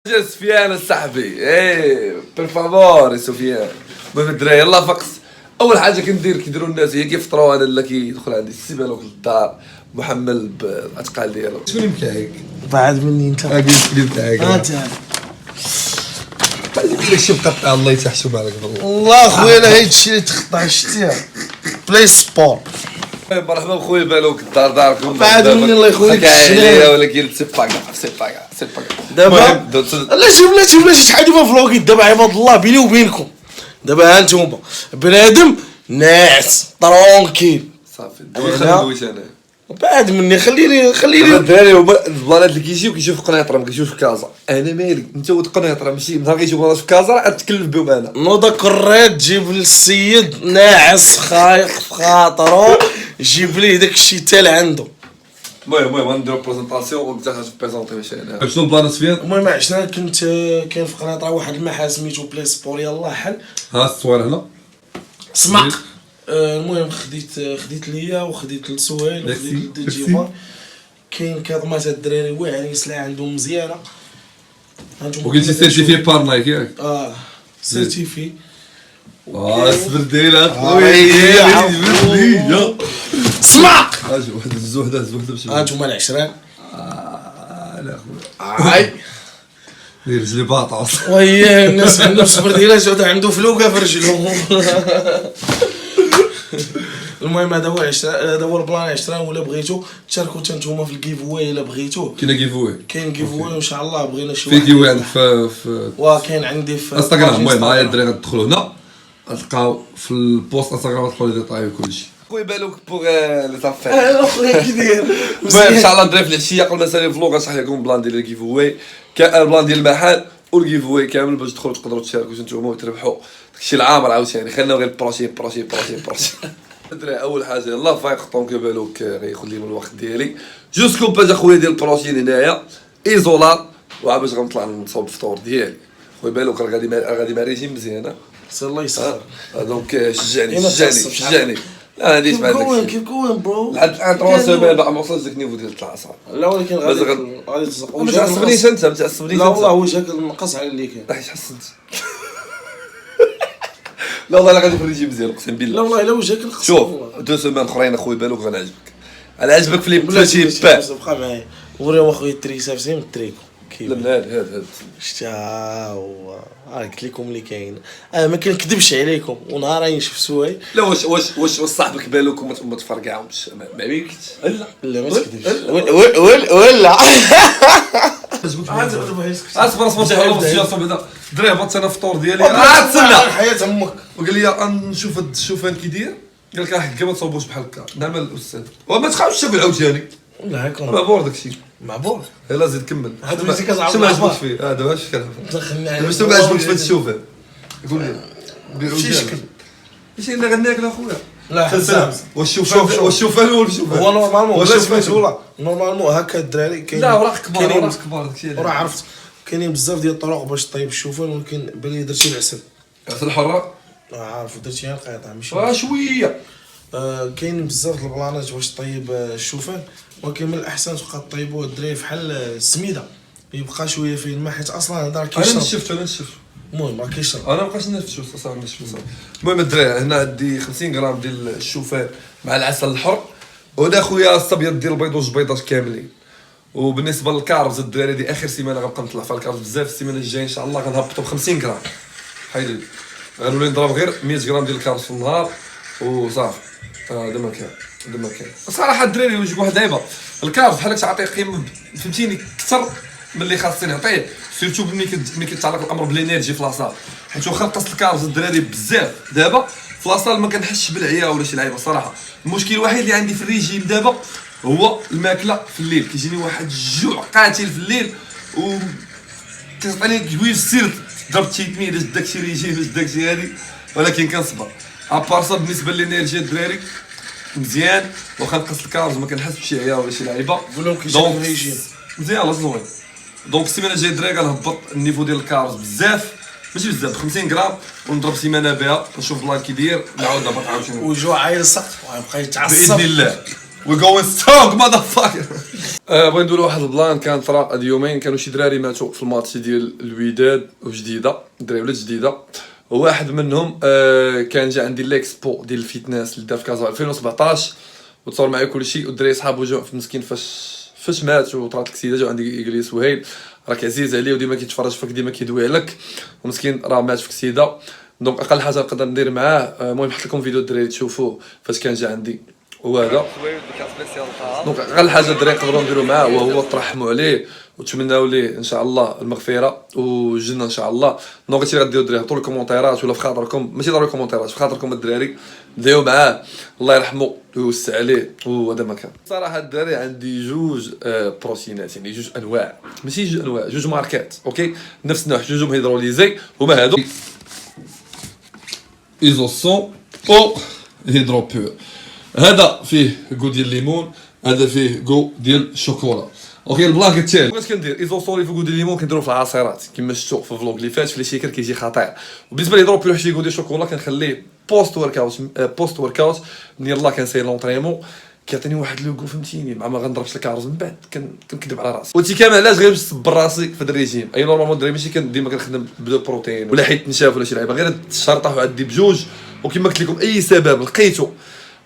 يا سفيان الصاحبي بير فافور سفيان. المهم الدراري يلاه فقس. اول حاجه كيديروا الناس هي كيفطروا. انا لا كيدخل عندي السيبالوك للدار محمل بالاثقال ديالو. شكون اللي مكاعك؟ بعد مني انت. قلت لي بتاعك انت جيب لك شي مقطع الله يتحشم عليك والله خويا لا هادشي اللي تخطا شتيها بلاي سبور. مرحبا بخويا بالوك الدار داركم. بعد مني الله يخويك عليا ولكن سي باكا دابا لا شوف لا شحال دابا فلوقيت دابا عباد الله بيني وبينكم. دابا ها نتوما بنادم ناعس طرونكيل صافي دويت انا. بعد مني خليني الدراري هما البلانات اللي كيشوف قنيطره ما كيشوفش في كازا. انا مالك انت ولد قنيطره ماشي نهار كيشوف بلاصه في كازا راه غتكلف بهم. انا نوضه كريت جيب للسيد ناعس خايق في خاطرو جيب ليه داك الشيء تال عنده. المهم غنديرو بريزونطاسيون وانت غتبريزونطي باش انا شنو البلان سفيان؟ المهم عشنا كنت كاين في قنيطره واحد المحل سميتو بلاي سبور يلاه حل. ها الصوير هنا اسمع المهم خديت ليا وخديت لسهيل وخديت لجيفار. كاين كاظمات الدراري واعرين سلعه عندهم مزيانه. وقلتي سيرتيفي بار نايك ياك؟ سيرتيفي. اصبر ديرها خويا اسمع اجي وحده الزوحده باش هانتوما العشران. لا خويا هاي دير رجلي باطاس وي الناس عندهم صبر ديالها جوده عنده فلوقه في رجلهم. المهم هذا هو البلان 20. ولا بغيتو تشاركوا حتى نتوما في الجيف واي. الا بغيتوه كاين جيفوي كاين جيف واي وان شاء الله بغينا شي في جيفوي عندك في كاين عندي في انستغرام. المهم ها الدراري غتدخلوا هنا غتلقاو في البوست انستغرام تدخلوا لي ديطاي وكلشي. خويا بالوك بوغ لي زافير. خويا كي داير المهم ان شاء الله الدراري في العشيه قبل ما نسالي الفلوق غنشرح لكم البلان ديال الجيف واي. كاين البلان ديال المحل والجيف واي كامل باش تدخلوا تقدروا تشاركوا نتوما وتربحوا داكشي العامر. عاوتاني خلينا غير بروشين. الدراري اول حاجه يلاه فايق طونك بالوك غياخذ لي من الوقت ديالي. جوست كومباج اخويا ديال البروشين هنايا ايزولار وعا باش غنطلع نصوب الفطور ديالي. خويا بالوك راه غادي مع ريجيم مزيان. الله يسخر. دونك شجعني. لا ما عنديش مع داكشي. كيف كون برو لحد 3 سيمين باقي ما وصلتش داك النيفو ديال العصا. لا ولكن غادي تزق. ما تعصبنيش انت ما تعصبنيش. لا والله وجهك نقص على اللي كاين. راح حسنت. لا والله غادي في الريجيم مزيان اقسم بالله. لا والله الا وجهك نقص. شوف 2 سيمين اخرين اخويا بالوك غنعجبك. انا عجبك في لي بلوتي با. بقى معايا وريهم اخويا التريسه فسيم التريكو كيف. لا هاد شتا هو قلت لكم اللي كاين. ما كنكذبش عليكم ونهار ينشف سواي. لا واش صاحبك بالوك وما تفرقعهمش ما بيكش. لا ما تكذبش ولا اصبر بعدا دري هبط انا الفطور ديالي تسنى حياه امك. وقال لي نشوف هاد الشوفان كي داير. قال لك حق ما تصوبوش بحال هكا. نعم الاستاذ وما تخافش تاكل عاوتاني. لا هكا معبور داكشي معبور. يلا زيد كمل. هادو اللي كتعرف شنو عجبك فيه؟ هذا واش كان باش ما عجبكش في هاد الشوفان. قول لي شي شكل ماشي الا غناكل اخويا. لا حسام والشوفان هو الشوفان هو نورمالمون بلا سميتو والله نورمالمون هكا الدراري كاين. لا راه كبار داكشي راه عرفت كاينين بزاف ديال الطرق باش طيب الشوفان. ولكن بالي درتي العسل. عسل الحرة عارف درتي القيطع ماشي شويه. كاين بزاف البلانات باش طيب الشوفان. ولكن من الاحسن تبقى طيبوه الدراري بحال السميده يبقى شويه فيه الماء حيت اصلا هذا كيشرب. انا نشفت المهم راه كيشرب. انا مابقاش نشفت صافي نشفت. المهم الدراري هنا عندي 50 غرام ديال الشوفان مع العسل الحر. وهذا خويا الصبيط ديال البيض وجوج بيضات كاملين. وبالنسبه للكاربز الدراري دي اخر سيمانه غنبقى نطلع فيها الكاربز بزاف. السيمانه الجايه ان شاء الله غنهبطوا ب 50 غرام. حيدي غنولي نضرب غير 100 غرام ديال الكاربز في النهار وصافي. هذا ما كان صراحه الدراري يوجدوا واحد اللعيبه الكاربز بحال تعطيه قيمه فهمتيني اكثر من اللي خاصني نعطيه. سيرتو ملي كيتعلق الامر بالانرجي في لاصال. حيت واخا نقص الكاربز الدراري بزاف دابا في لاصال ما كنحسش بالعيا ولا شي لعيبه صراحه. المشكل الوحيد اللي عندي في الريجيم دابا هو الماكله في الليل. كيجيني واحد الجوع قاتل في الليل و كتعطيني جويج السير ضربت شي تميل درت داكشي ريجيم درت داكشي هادي. ولكن كنصبر ابارصا بالنسبه للانرجي الدراري مزيان. واخا نقص الكاربز ما كنحس بشي عيا ولا شي لعيبه. دونك ريجيم مزيان الله زوين. دونك السيمانه الجايه الدراري غنهبط النيفو ديال الكاربز بزاف ماشي بزاف 50 غرام ونضرب سيمانه بها نشوف بلان كي داير نعاود نهبط عاوتاني وجوع عايل السقف ويبقى يتعصب باذن الله. وي جوين سترونغ ماذر فاكر. بغيت نديرو واحد البلان كان طرا هاد اليومين، كانوا شي دراري ماتوا في الماتش ديال الوداد وجديده، دراري ولاد جديده. واحد منهم كان جا عندي ليكسبو ديال الفيتنس اللي دار في كازا 2017 وتصور معايا كلشي، والدراري صحابو جاو في مسكين فاش مات وطرات الكسيده جاو عندي قال لي سهيل راك عزيز عليه وديما كيتفرج فيك ديما كيدوي عليك ومسكين راه مات في كسيده. دونك اقل حاجه نقدر ندير معاه المهم نحط لكم فيديو الدراري تشوفوه فاش كان جا عندي وهذا. دونك اقل حاجه الدراري نقدروا نديروا معاه وهو ترحموا عليه وتمناو ليه ان شاء الله المغفره والجنه ان شاء الله. دونك هادشي اللي غديروا الدراري هبطوا الكومونتيرات ولا في خاطركم، ماشي ضروري كومونتيرات، في خاطركم الدراري دعيو معاه الله يرحمه ويوسع عليه وهذا ما كان. صراحه الدراري عندي جوج بروتينات، يعني جوج انواع، ماشي جوج انواع، جوج ماركات اوكي نفس النوع، جوجهم هيدروليزي هما هادو ايزوسون او هيدرو بور. هذا فيه كو ديال الليمون، هذا فيه كو ديال الشوكولا. اوكي البلاك الثاني واش كندير ايزوسولي في كو ديال الليمون كنديرو في العصيرات كيما شفتوا في الفلوق اللي فات في لي شيكر كيجي خطير. وبالنسبه لي ضرب واحد شي كو ديال الشوكولا كنخليه بوست ورك اوت من يلاه كنسير لونطريمون كيعطيني واحد لوغو فهمتيني مع ما غنضربش الكارز من بعد كنكذب على راسي. وهادشي كامل علاش غير باش نصبر راسي في هذا الريجيم. اي نورمالمون الدراري ماشي ديما كنخدم بدو بروتين ولا حيت نشاف ولا شي لعيبه، غير هاد الشهر طاحوا عندي بجوج وكما قلت لكم اي سبب لقيتو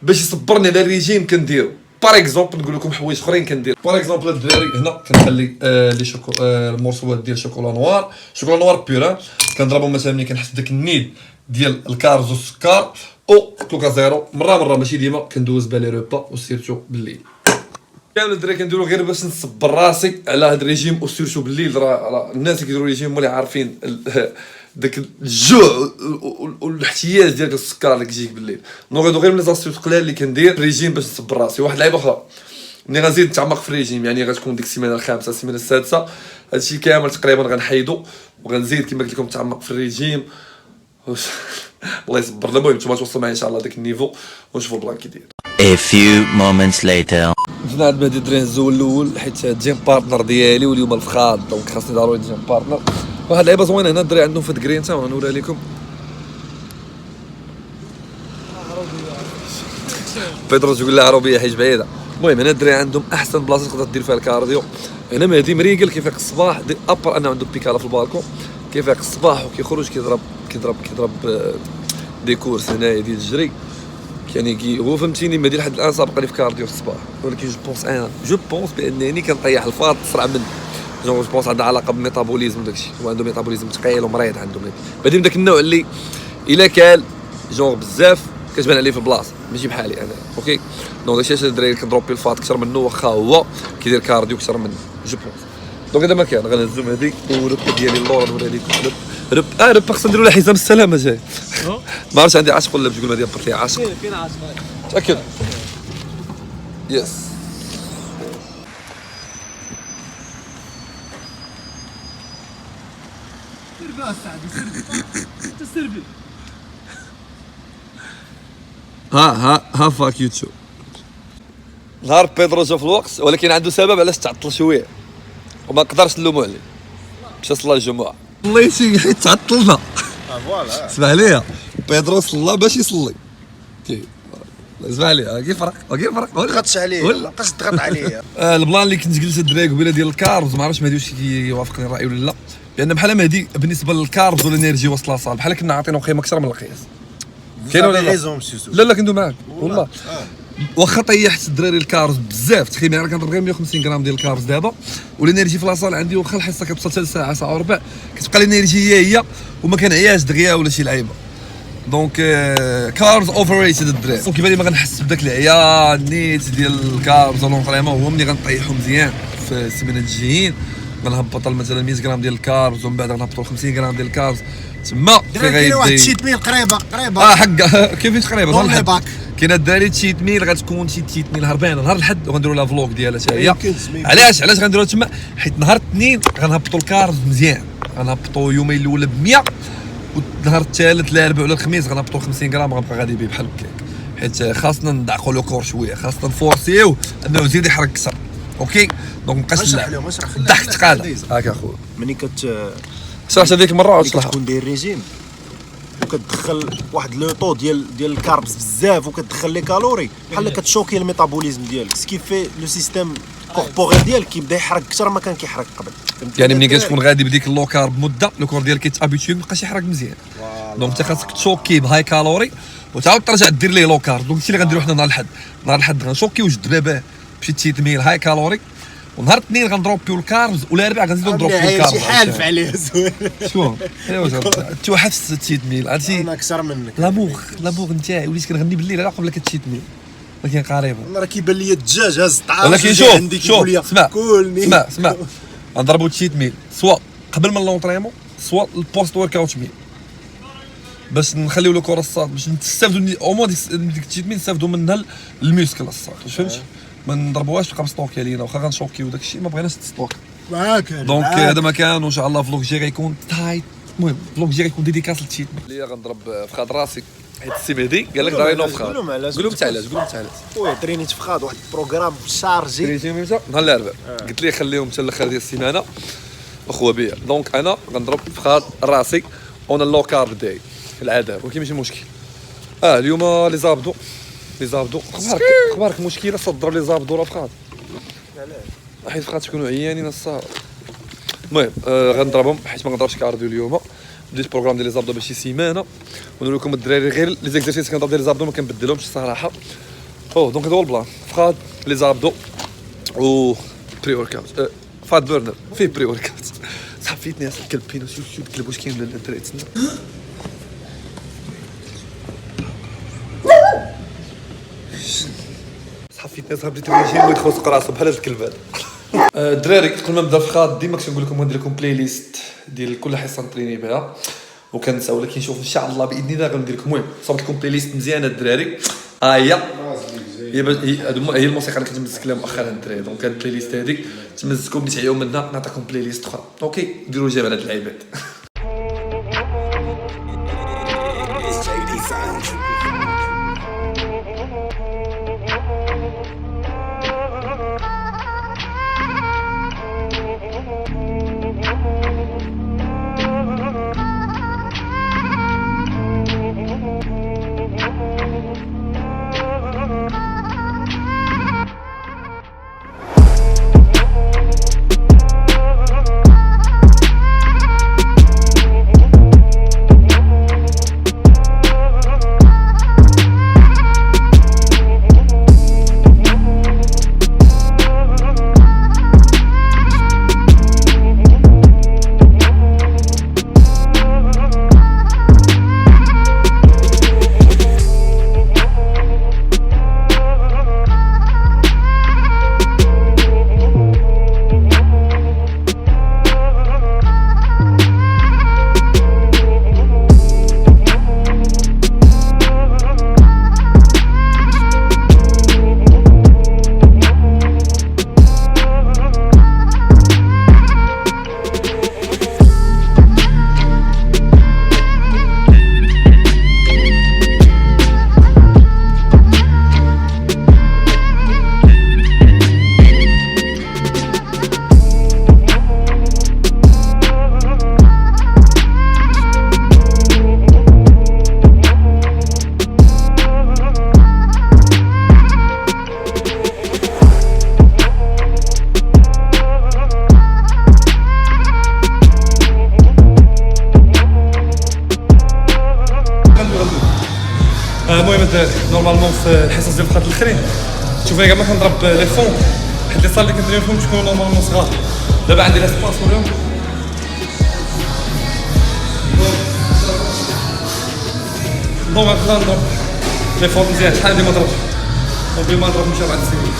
باش يصبرني على الريجيم كنديرو. باغ اكزومبل نقول لكم حوايج اخرين كندير. باغ اكزومبل الدراري هنا كنخلي لي المرصوات ديال شوكولا نوار، شوكولا نوار بيور كنضربهم مثلا ملي كنحس داك النيد ديال الكارز والسكر او كوكا زيرو مره ماشي ديما كندوز بالي روبا وسيرتو بالليل. كامل الدراري كنديرو غير باش نصبر راسي على هاد الريجيم وسيرتو بالليل. راه الناس اللي كيديروا ريجيم مولي عارفين داك الجوع والاحتياج ديالك للسكر اللي كيجيك بالليل. دونك هادو غير من لي زاستيوس قلال اللي كندير ريجيم باش نصبر راسي. واحد اللعيبه اخرى ملي غنزيد نتعمق في الريجيم يعني غتكون ديك السيمانه الخامسه السيمانه السادسه هادشي كامل تقريبا غنحيدو وغنزيد كما قلت لكم نتعمق في الريجيم الله يصبر. المهم نتوما توصلوا معايا ان شاء الله داك النيفو ونشوفوا البلان كي داير. A few moments later. جينا عند مهدي الدراري نزول الاول حيت الجيم بارتنر ديالي واليوم الفخاد دونك خاصني ضروري الجيم بارتنر. واحد اللعيبه زوينه هنا الدراري عندهم في الكرينتا ونوريها لكم. بيدروس يقول لها عربيه حيت بعيده. المهم هنا الدراري عندهم احسن بلاصه تقدر دير فيها الكارديو. هنا مهدي مريقل كيفيق الصباح دي ابر انه عنده بيكالا في البالكون كيفيق الصباح وكيخرج كيضرب دي كورس هنايا ديال الجري يعني هو فهمتيني مهدي لحد الان سابق لي في كارديو في الصباح. ولكن جو بونس بانني كنطيح الفاط تسرع منه. جو بونس عندها علاقه بالميتابوليزم وداكشي، هو عنده ميتابوليزم ثقيل ومريض عنده بعدين من داك النوع اللي الا كال جونغ بزاف كتبان عليه في البلاصه ماشي بحالي انا اوكي. دونك داكشي علاش الدراري كنضروبي الفاط اكثر منه واخا هو كيدير كارديو اكثر منه جو بونس. دونك هذا ما كان غنهزو هذيك ورب ديالي اللور نوري ليك رب خصنا نديرو لها حزام السلامه جاي. ما عرفتش عندي عاشق ولا باش تقول ما ديال برتي عاشق فين عاشق تاكد يس. ها فاك يوتيوب. نهار بيدرو جا في الوقت ولكن عنده سبب علاش تعطل شويه وما نقدرش نلومو عليه. مشى صلى الجمعه الله يسيك حيت تعطلنا. فوالا اسمع ليا بيدرو صلى باش يصلي اسمع لي كيفرق ما ضغطش عليه ما بقاش تضغط عليه. البلان اللي كنت جلست الدراري قبيله ديال الكاربز ما عرفتش مهدي واش كيوافقني الراي ولا لا، لان بحال مهدي بالنسبه للكاربز والانرجي واصله صال بحال كنا عاطينو قيمه اكثر من القياس. كاين ولا لا كندوي معاك والله. واخا طيحت الدراري الكاربز بزاف تخيل انا كنضرب غير 150 غرام ديال الكاربز دابا والانرجي في لاصال عندي واخا الحصه كتوصل حتى لساعه ساعه وربع كتبقى الانرجي هي وما كنعياش دغيا ولا شي لعيبه. دونك كاربز اوفر ريتد الدراري. وكيف ما غنحس بداك العيا النيت ديال الكاربز لونطريمون هو ملي غنطيحو مزيان في السيمانات الجايين غنهبط مثلا 100 غرام ديال الكاربز ومن بعد غنهبطو 50 غرام ديال الكاربز تما في غيبدا واحد تشيت ميل قريبه حق كيفاش قريبه باك كاين الدراري تشيت ميل غتكون تشيت ميل هربانه نهار الحد وغنديروا لها فلوق ديالها حتى هي. علاش غنديروها تما حيت نهار الاثنين غنهبطوا الكاربز مزيان غنهبطوا يومين الاولى ب 100 والنهار الثالث الاربعاء ولا الخميس غنهبطوا 50 غرام غنبقى غادي بيه بحال هكاك حيت خاصنا ندعقوا لو كور شويه خاصنا نفورسيو انه يزيد يحرق اكثر اوكي. دونك مابقاش اشرح لهم الضحك تقاده هاك اخويا ملي شرحت هذيك المره وعاود كتكون داير ريجيم وكتدخل واحد لو طو ديال الكاربس بزاف وكتدخل لي كالوري بحال كتشوكي الميتابوليزم ديالك سكيفي لو سيستيم كوربوريل ديالك كيبدا يحرق اكثر ما كان كيحرق قبل. يعني ملي كتكون غادي بديك اللو كارب مده الكور ديالك كيتابيتوي مابقاش يحرق مزيان. دونك انت خاصك تشوكي بهاي كالوري وتعاود ترجع دير ليه لو كارب. دونك هادشي اللي غنديرو حنا نهار الحد غنشوكيو جوج دبابه بشي تيتميل هاي كالوري، ونهار الاثنين غندروبيو الكاربز ولا الاربعاء غنزيدو نضروبيو الكاربز. شي حالف عليه زوين. شكون؟ ايوا توحفت التيتميل هادشي انا اكثر منك. لاموغ نتاعي وليت كنغني بالليل على قبل كتشيتميل ولكن قريبه. انا راه كيبان لي الدجاج هاز الطعام ولكن شوف اسمع غنضربو تشيت ميل سوا قبل من لونطريمون سوا البوست ورك اوت ميل باش نخليو لو كره الصاد باش نستافدو او موان ديك التشيت ميل نستافدو منها الميسكل الصاد فهمتي. ما نضربوهاش تبقى مستوكي علينا واخا غنشوكيو داكشي ما بغيناش تستوك معاك. دونك هذا ما كان وان شاء الله فلوق جي غيكون تايت. المهم فلوق جي غيكون ديديكاس للتشيت ميل اللي غنضرب في خاط راسي حيت السي مهدي قال لك دارينو في خاط. قول لهم علاش خويا ترينيت في خاط واحد البروغرام شارجي ترينيتي متى نهار الاربعاء قلت ليه خليهم حتى الاخر ديال السيمانه اخويا بيا. دونك انا غنضرب في خاط راسي اون اللو كارب داي العذاب ولكن ماشي مشكل. اليوم لي زابدو اخبارك مشكله صدروا لي زابدو راه في خاط حيت في خاط تكونوا عيانين الصاد. المهم غنضربهم حيت ما نقدرش كارديو اليوم. بديت بروغرام ديال لي زابدو باش شي سيمانه ونقول لكم الدراري غير لي زيكزارسيس كنضرب ديال لي زابدو ما كنبدلهمش الصراحه. دونك هذا هو البلان فخاد لي زابدو و بري ورك اوت فات بيرنر فيه بري ورك اوت. صحاب فيتنس الكلب بينو شوف الكلب واش كاين الدراري تسنى صحاب فيتنس بديت يجي ويدخل سوق راسو بحال هذا الكلب هذا. الدراري قبل ما نبدا في الخاط ديما كنقول لكم ندير لكم بلاي ليست ديال كل حصه نتريني بها وكنسى ولكن شوف ان شاء الله باذن الله غندير لكم. المهم صوبت لكم بلاي ليست مزيانه الدراري. هي الموسيقى اللي كنتمزك لها مؤخرا الدراري. دونك هاد البلاي ليست هذيك تمزكوا بديت عليهم منها نعطيكم بلاي ليست اخرى. اوكي ديروا جيب على هاد العباد. المهم الدراري نورمالمون في الحصص ديال الفقرات الاخرين شوفوني كاع ما كنضرب لي فون حيت لي صال اللي كندير فيهم تكونوا نورمالمون صغار. دابا عندي لاسباس اليوم دونك نقدر نضرب لي فون مزيان. شحال هادي ما ضربتش دونك ما نضرب نمشي 4 سنين.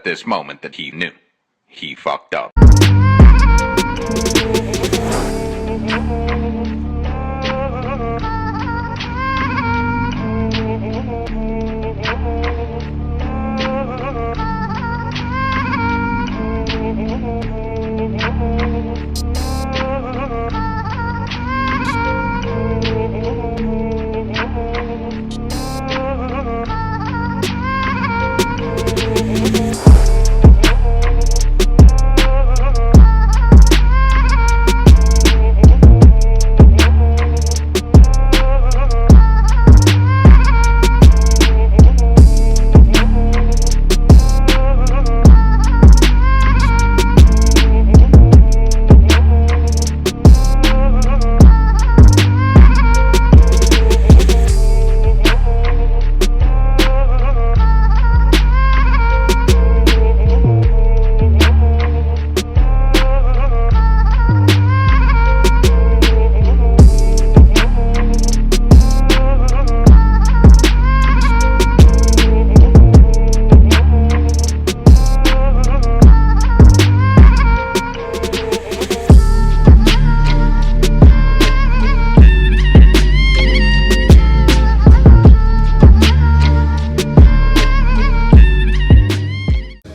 this moment that he knew. He fucked up.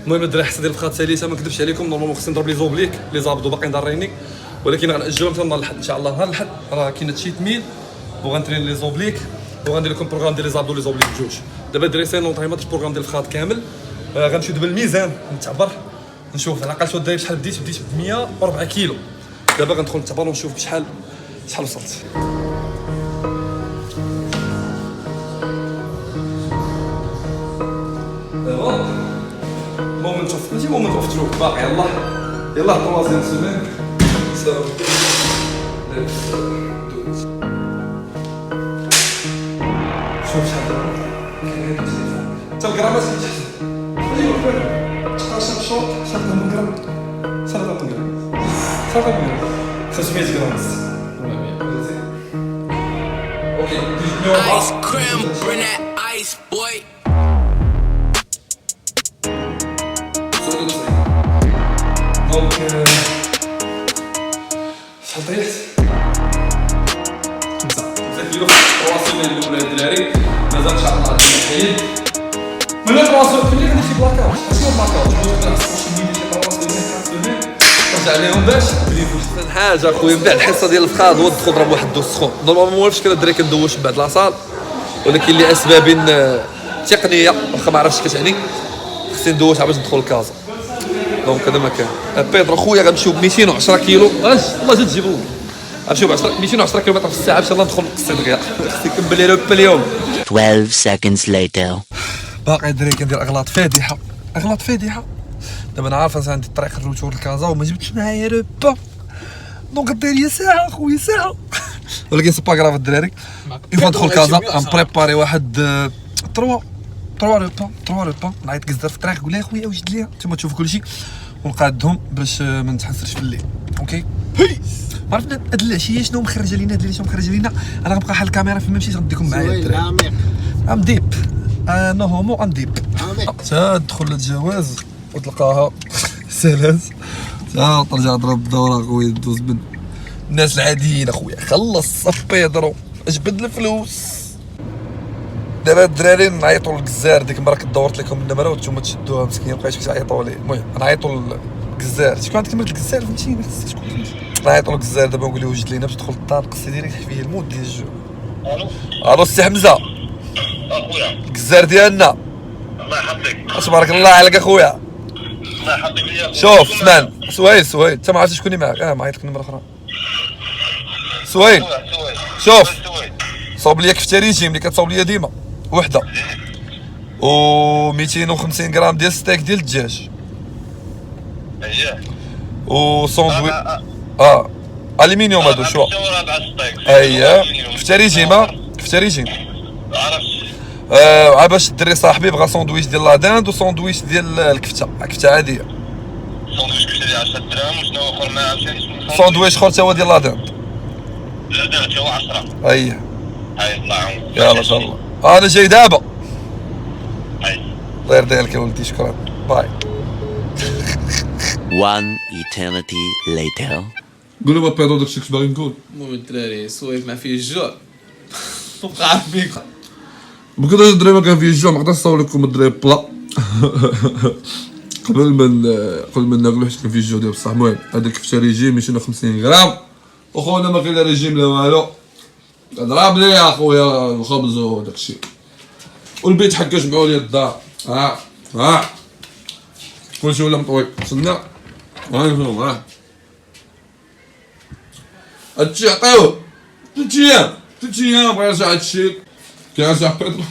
المهم الدراري حصه ديال الفخاد ساليته ما نكذبش عليكم نورمالمون خصني نضرب لي زوبليك لي زابدو باقيين ضاريني ولكن غنأجلهم حتى نهار الحد ان شاء الله. نهار الحد راه كاين هادشي تميل وغنترين لي زوبليك وغندير لكم بروغرام ديال لي زابدو لي زوبليك بجوج. دابا الدراري ساينون طايمات البروغرام ديال الفخاد كامل. غنمشيو دابا الميزان نتعبر نشوف على الاقل داير شحال بديت ب 104 كيلو. دابا غندخل نتعبر ونشوف شحال وصلت. مومنت اوف ماشي مومنت اوف تروك باقي يلاه تروازيام سيمين شوف شحال كاين حتى الكرامات كيتحسب ماشي مفهوم 19 شوط شحال من غرام 500 غرام 400 اوكي Ice cream, bring that ice, boy. دونك شحال طيحت 5 كيلو في 3 سيمين الاولى الدراري مازال ان شاء الله غادي نحيد من 3 سيمين غادي شي بلاكاوت شنو بلاكاوت جوج ناقص شي ميدي شي 3 سيمين رجع عليهم باش احسن حاجه اخويا من بعد الحصه ديال الفخاد هو تدخل ضرب واحد الدوش سخون. نورمالمون ما عرفتش كان الدراري كندوش من بعد لاصال ولكن لاسباب تقنيه واخا ما عرفتش كتعني خصني ندوش باش ندخل الكازا. دونك هذا ما كان بيدرو خويا غنمشيو ب 210 كيلو والله جات تجيبو غنمشيو ب 210 كيلومتر في الساعه ان شاء الله ندخل نقصي دغيا خصني نكمل لي روب اليوم. 12 seconds later. باقي الدراري كندير اغلاط فادحه دابا انا عارف عندي الطريق الروتور لكازا وما جبتش معايا روبا دونك داير لي ساعه خويا ساعه ولكن سي با كراف الدراري يفوا ندخل كازا غنبريباري واحد 3 روبا نعيط كزدر في الطريق نقول لها خويا وجد ليها نتوما تشوفوا كلشي ونقادهم باش ما نتحسرش في الليل. اوكي ما عرفنا هاد العشيه شنو مخرجه لينا انا غنبقى حال الكاميرا فين ما مشيت غنديكم معايا الدراري. ام ديب انا هومو ام ديب تدخل للجواز وتلقاها سلاس ترجع تضرب الدوره خويا دوز من الناس العاديين اخويا خلص صف بيدرو اجبد الفلوس. دابا الدراري نعيطوا للجزار ديك المره كنت دورت لكم النمره وانتم تشدوها مسكين مابقيتش كتعيطوا لي. المهم نعيطوا للجزار شكون عندك نمره الجزار فهمتيني ما خصكش تكون نعيطوا للجزار دابا نقول له وجد لينا باش تدخل للدار قصي ديريكت فيه المود ديال الجو. الو السي حمزه اخويا الجزار ديالنا الله يحفظك تبارك الله عليك اخويا. الله يحفظك ليا. شوف سمان سهيل انت ما عرفتش شكون اللي معاك معيط لك نمره اخرى سهيل شوف صوب ليا كفته ريجيم اللي كتصوب ليا ديما وحده و 250 غرام ديال ستيك ديال الدجاج اييه و ساندويتش الومنيوم هادو شوا اييه كفته ريجيم عا باش الدري صاحبي بغا ساندويتش ديال لا داند وساندويتش ديال كفته عاديه ساندويتش كفته ديال 10 دراهم وشنو اخر ما عرفتش ساندويتش اخر تا هو ديال لا داند لا دابا هو 10 اييه هاي الله يعاونك يلا ان شاء الله انا جاي دابا هاي الله يرضي عليك يا ولدي شكرا باي. One eternity later. قول لهم ابيض داكشي كنت باغي نقول. المهم الدراري سويف ما فيه الجوع وقع فيك. بكره الدراري ما كان فيه الجوع ما قدرتش نصور لكم الدراري بلا قبل ما ناكلو حيت كان فيه الجوع ديال بصح. المهم هذاك كفته ريجيم 250 غرام وخونا ما كاين لا ريجيم لا والو. ضرب لي يا خويا الخبز وداكشي والبيت حكا جمعوا لي الدار. ها كلشي ولا مطوي وصلنا نشوف. هادشي عطيوه 3 ايام 3 ايام بغا يرجع هادشي كيرجع بيدرو.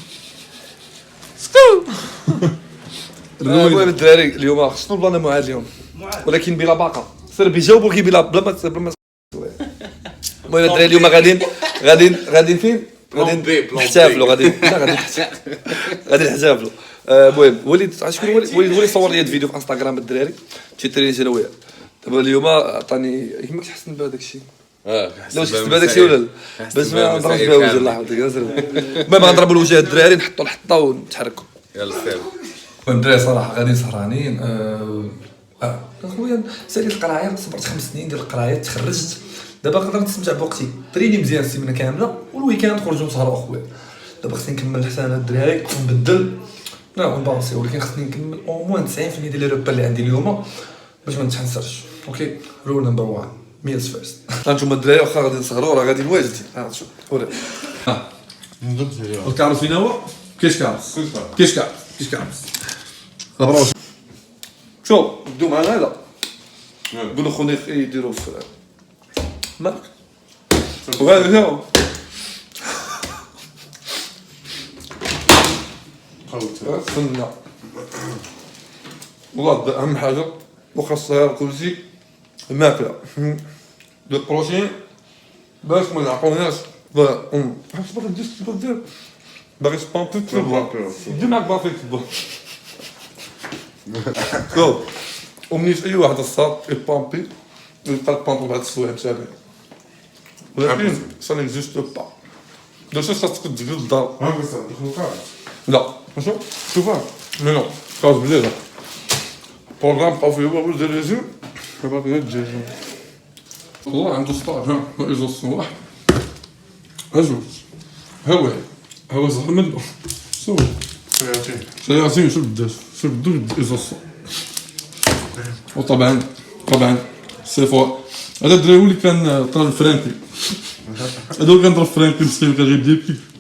المهم الدراري اليوم شنو البلان معاد اليوم ولكن بلا باقه سير بيجاوبوك بلا بلا ما المهم الدراري اليوم غاديين فين؟ غادي نحتفلوا غادي نحتفلوا. المهم وليد شكون وليد صور لي فيديو في انستغرام الدراري تيتريني انا وياه. دابا اليوم عطاني يهمك تحسن بهذاك الشيء. لا واش حسن بهذاك الشيء ولا لا باش ما نضربش بها وجه الله يحفظك. المهم غنضربوا الوجه الدراري نحطوا الحطه ونتحركوا. يلا سير. الدراري صراحه غادي سهرانين. اخويا ساليت القرايه صبرت 5 سنين ديال القرايه تخرجت دابا نقدر نستمتع بوقتي تريني مزيان السيمانه كامله والويكاند نخرجوا نسهروا اخويا. دابا خصني نكمل حتى انا الدراري ونبدل ونبالونسي ولكن خصني نكمل او موان 90% ديال لي روبا اللي عندي اليوم باش ما نتحنسرش. اوكي رول نمبر 1 ميلز فيرست. هانتوما الدراري واخا غادي نسهروا راه غادي نواجدين. شوف ورا الكارس فين هو؟ كاش كارس كاش كارس شوف بدو معنا هذا قولوا خوني يديروا في مالك وهذا هو فهمنا والله اهم حاجه وخاصها كلشي الماكله دو بروتين باش ما نعقوناش صبر ندير باغي سبامبي تبغى دير معاك بافي تبغى شوف ومنيت اي واحد الصاد يبامبي يبقى البامبي بعد السوايع تاعي ولكن سا نيكزيست با دوشا خاصك تجي للدار. لا شوف شوفها مي نو خاص بليله بروغرام بقاو فيه هو دير ريزيم دابا بغيت الدجاج والله عنده ستاج ها اجا الصباح اجوج هو زهر منه شوف سياسيين شو بداش شو بدو اجا وطبعا سيفور هذا الدراري اللي كان طرا فرانكي هذا اللي كان طرا فرانكي مسكين كان غير دير كيف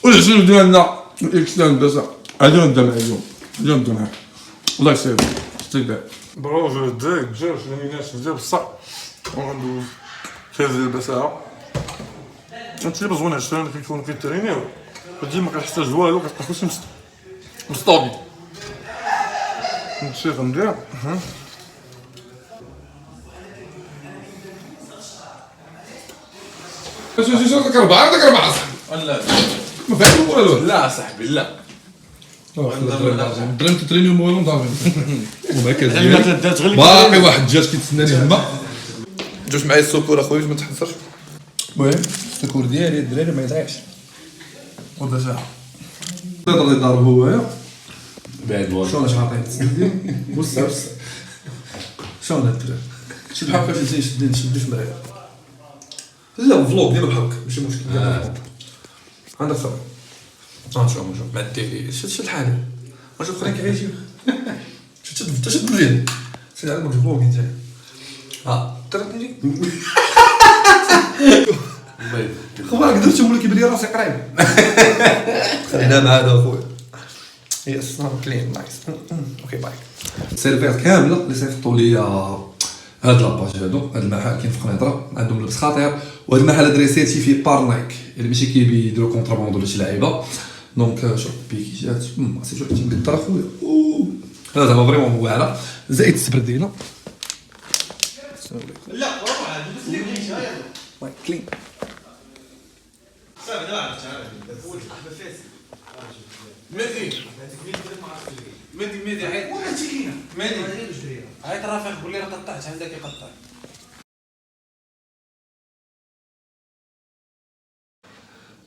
والعجل ديالنا الاكسلان بس هذا نبدا معاه اليوم نبدا معاه الله يسير استقبال بروج الدراري الدجاج لاميناش مزيان بصح وغندوز كاز ديال البساعه انت اللي بزوين عشان كيكونوا كيترينيو ديما كنحتاج والو كتبقى كلشي مستوبي نمشي غندير شو داك 4 لا ما فاهم والو. لا صاحبي لا الدراري تترينيو موالو ضامن وما كان باقي واحد الدجاج كيتسناني تما. جوج معايا السكر اخويا باش ما تحنسرش. المهم السكور ديالي الدراري ما يضيعش ودا ساعه يقدر يضرب هوايا بعد والله شلون اش عاطيني وسع شلون الدراري شي بحال هكا شدين شدوش معايا لا فلوق ديما بحال هكا ماشي مشكل عندك صبر شوف ما ديري شد الحال واش اخرين كيعيشوا شد اليد سير على فلوق انت ترى خويا قدرت نقول لك بلي راسي قريب خلينا مع هذا اخويا يس كلين نايس اوكي باي. السيرفيات كامله اللي صيفطوا لي هاد لاباج هادو هاد المحل كاين في قنيطره عندهم لبس خطير وهاد المحل هذا سيرتيفي بار نايك اللي ماشي كيديروا كونترابوند ولا شي لعيبه دونك شوف بيكيجات سي شوف تنقدر اخويا هذا زعما فريمون واعره زائد السبرديله لا كلين مهدي عيط رافق قول لي راه قطعت عندك يقطع.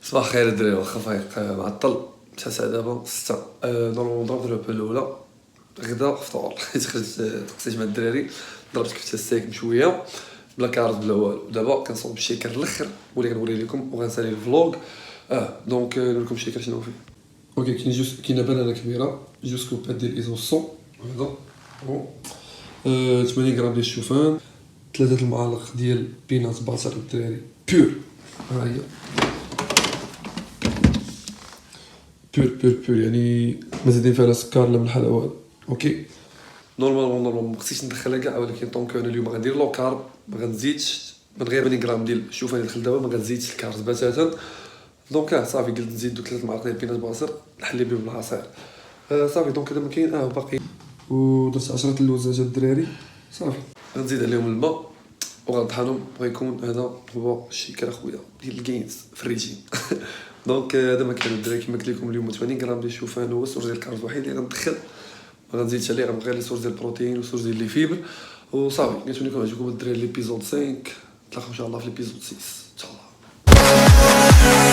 صباح الخير الدراري واخا فايق معطل 9 دابا 6 نضربو الروبا الاولى غدا فطور. حيت خرجت تقصيت مع الدراري، ضربت كفتة ستيك بشويه بلا كارط بلا والو. دابا كنصوب الشيكر الاخر واللي غنوري لكم وغنسالي الفلوق. دونك نقول لكم الشيكر شنو فيه. اوكي كاينه بنانه كبيره، جوج كوبات ديال الايزوسون هذا، 80 غرام ديال الشوفان، 3 المعالق ديال بينات باتر الدراري بيور. ها هي بيور يعني ما زيدين فيها لا سكر لا ملح لا والو. اوكي نورمالمون ما خصنيش ندخلها كاع، ولكن طونك انا اليوم غندير لو كارب ما غنزيدش من غير 80 غرام ديال الشوفان اللي دخل دابا، ما غنزيدش الكارب بتاتا. دونك صافي قلت نزيد دوك 3 معالق ديال بينات باتر نحلي بهم بالعصير. صافي دونك هذا ما كاين باقي. ودرت 10 اللوزات الدراري صافي. غنزيد عليهم الماء وغنطحنهم، وغيكون هذا هو الشيكر اخويا ديال الكينز في الريجيم. دونك هذا ما كان الدراري كما قلت لكم اليوم 80 غرام ديال الشوفان هو السورج ديال الكارب الوحيد اللي غندخل، ما غنزيدش عليه، غنبغي غير السورج ديال البروتين والسورج ديال لي فيبر وصافي. نتمنى لكم يعجبكم الدراري ليبيزود 5، نتلاقاو ان شاء الله في ليبيزود 6 ان شاء الله.